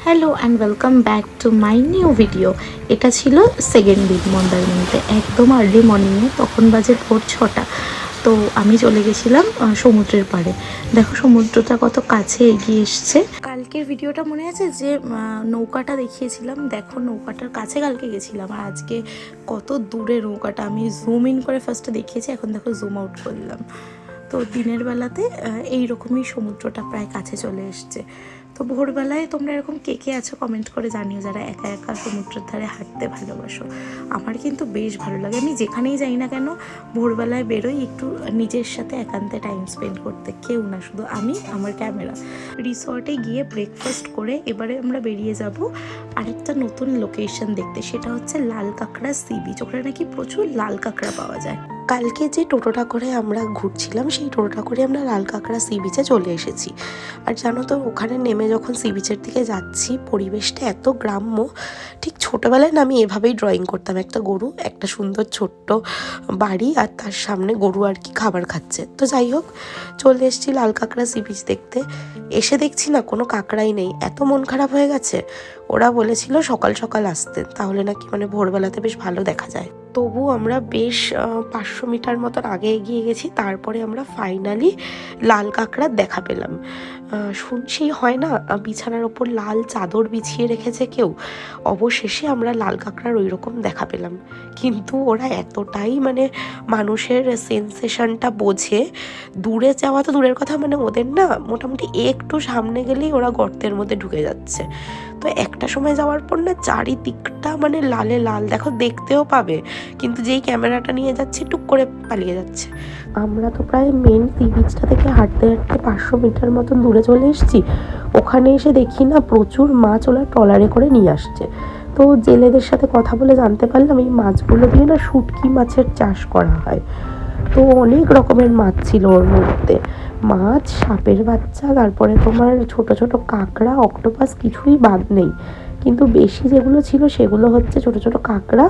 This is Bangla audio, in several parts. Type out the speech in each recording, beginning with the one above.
Hello and welcome back to my new video. এটা ছিল সেকেন্ড দিন মন্দারমণিতে, একদম আর্লি মর্নিংয়ে, তখন বাজে ভোর 6টা। তো আমি চলে গেছিলাম সমুদ্রের পাড়ে। দেখো সমুদ্রটা কত কাছে এগিয়ে এসছে। কালকের ভিডিওটা মনে আছে যে নৌকাটা দেখিয়েছিলাম, দেখো নৌকাটার কাছে কালকে গেছিলাম, আর আজকে কত দূরে নৌকাটা। আমি জুম ইন করে ফার্স্টে দেখিয়েছি, এখন দেখো জুম আউট করলাম। তো দিনের বেলাতে এইরকমই সমুদ্রটা প্রায় কাছে চলে এসছে। তো ভোরবেলায় তোমরা এরকম কে কে আছো কমেন্ট করে জানিও, যারা একা একা সমুদ্রের ধারে হাঁটতে ভালোবাসো। আমার কিন্তু বেশ ভালো লাগে, আমি যেখানেই যাই না কেন ভোরবেলায় বেরোই একটু নিজের সাথে একান্তে টাইম স্পেন্ড করতে। কেউ না, শুধু আমি, আমার ক্যামেরা। রিসর্টে গিয়ে ব্রেকফাস্ট করে এবারে আমরা বেরিয়ে যাব আরেকটা নতুন লোকেশন দেখতে, সেটা হচ্ছে লাল কাঁকড়া সি বিচ। ওখানে নাকি প্রচুর লাল কাঁকড়া পাওয়া যায়। কালকে যে টোটোটা করে আমরা ঘুরছিলাম, সেই টোটোটা করে আমরা লাল কাঁকড়া সি বিচে চলে এসেছি। আর জানো তো, ওখানে নেমে যখন সি বিচের দিকে যাচ্ছি, পরিবেশটা এত গ্রাম্য। ঠিক ছোটোবেলায় না আমি এভাবেই ড্রয়িং করতাম, একটা গরু, একটা সুন্দর ছোট্ট বাড়ি, আর তার সামনে গরু আর কি খাবার খাচ্ছে। তো যাই হোক, চলে এসেছি লাল কাঁকড়া সি বিচ দেখতে। এসে দেখছি না কোনো কাঁকড়াই নেই, এত মন খারাপ হয়ে গেছে। ওরা বলেছিল সকাল সকাল আসতে, তাহলে নাকি মানে ভোরবেলাতে বেশ ভালো দেখা যায়। তবু আমরা বেশ 500 মিটার মতন আগে এগিয়ে গেছি, তারপরে আমরা ফাইনালি লাল কাঁকড়ার দেখা পেলাম। সেই হয় না, বিছানার ওপর লাল চাদর বিছিয়ে রেখেছে কেউ, অবশেষে আমরা লাল কাঁকড়ার ওই রকম দেখা পেলাম। কিন্তু ওরা এতটাই মানে মানুষের সেন্সেশনটা বোঝে, দূরে যাওয়া তো দূরের কথা, মানে ওদের না মোটামুটি একটু সামনে গেলেই ওরা গর্তের মধ্যে ঢুকে যাচ্ছে। তো একটা সময় যাওয়ার পর না চারিদিকটা মানে লালে লাল, দেখো দেখতেও পাবে, কিন্তু যেই ক্যামেরাটা নিয়ে যাচ্ছে টুক করে পালিয়ে যাচ্ছে। আমরা তো প্রায় মেন সি বিচটা থেকে হাঁটতে হাঁটতে 500 মিটার মতন দূরে চলে এসেছি। ওখানে এসে দেখি না প্রচুর মাছ ওরা ট্রলারে করে নিয়ে আসছে। তো জেলেদের সাথে কথা বলে জানতে পারলাম এই মাছগুলো দিয়ে না শুটকি মাছের চাষ করা হয়। তো অনেক রকমের মাছ ছিল ওর মধ্যে, মাছ, সাপের বাচ্চা, তারপরে তোমার ছোট ছোট কাঁকড়া, অক্টোপাস, কিছুই বাদ নেই। কিন্তু বেশি যেগুলো ছিল সেগুলো হচ্ছে ছোট ছোট কাঁকড়া,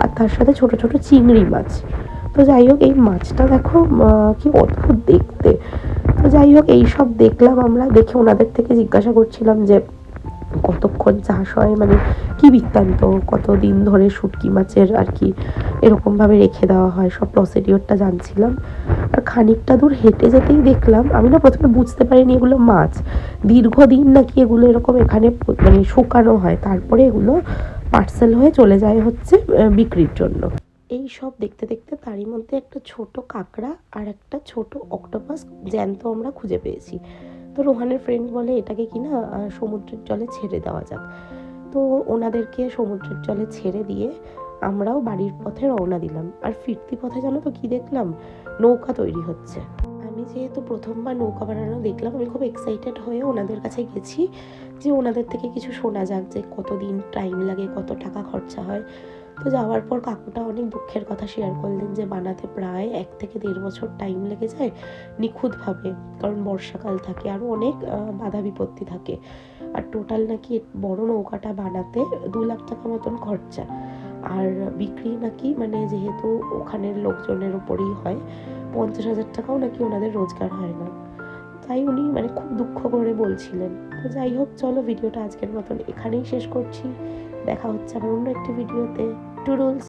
আর তার সাথে ছোট ছোট চিংড়ি মাছ। তো যাই হোক, এই মাছটা দেখো কি অদ্ভুত দেখতে। তো যাই হোক, এইসব দেখলাম আমরা। দেখে ওনাদের থেকে জিজ্ঞাসা করছিলাম যে কতক্ষণ চাষ হয়, মানে কি বৃত্তান্ত, কতদিন ধরে শুটকি মাছের আর কি এরকমভাবে রেখে দেওয়া হয়, সব প্রসিডিওরটা জানছিলাম। আর খানিকটা দূর হেঁটে যেতেই দেখলাম, আমি না প্রথমে বুঝতে পারিনি এগুলো মাছ, দীর্ঘদিন নাকি এগুলো এরকম এখানে মানে শুকানো হয়, তারপরে এগুলো পার্সেল হয়ে চলে যায় হচ্ছে বিক্রির জন্য। এই সব দেখতে দেখতে তারই মধ্যে একটা ছোট কাঁকড়া আর একটা ছোট অক্টোপাস জ্যান্ত আমরা খুঁজে পেয়েছি। তো রোহানের ফ্রেন্ড বলে এটাকে কিনা সমুদ্রের জলে ছেড়ে দেওয়া যাক। তো ওনাদেরকে সমুদ্রের জলে ছেড়ে দিয়ে আমরাও বাড়ির পথে রওনা দিলাম। আর ফিরতি পথে জানো তো কি দেখলাম, নৌকা তৈরি হচ্ছে। আমি যেহেতু প্রথমবার নৌকা বানানো দেখলাম, আমি খুব এক্সাইটেড হয়ে ওনাদের কাছে গেছি যে ওনাদের থেকে কিছু শোনা যাক যে কতদিন টাইম লাগে, কত টাকা খরচা হয়। তো যাওয়ার পর কাকুটা অনেক দুঃখের কথা শেয়ার করলেন যে বানাতে প্রায় 1 থেকে 1.5 বছর টাইম লেগে যায় নিখুঁতভাবে, কারণ বর্ষাকাল থাকে, আরও অনেক বাধা বিপত্তি থাকে। আর টোটাল নাকি বড় নৌকাটা বানাতে 2 লাখ টাকা মতন খরচা। আর বিক্রি নাকি মানে যেহেতু ওখানের লোকজনের ওপরেই হয়, 50,000 টাকাও নাকি ওনাদের রোজগার হয় না। তাই উনি মানে খুব দুঃখ করে বলছিলেন। তো যাই হোক, চলো ভিডিওটা আজকের মতন এখানেই শেষ করছি। দেখা হচ্ছে আবার অন্য একটি ভিডিওতে। টুডলস।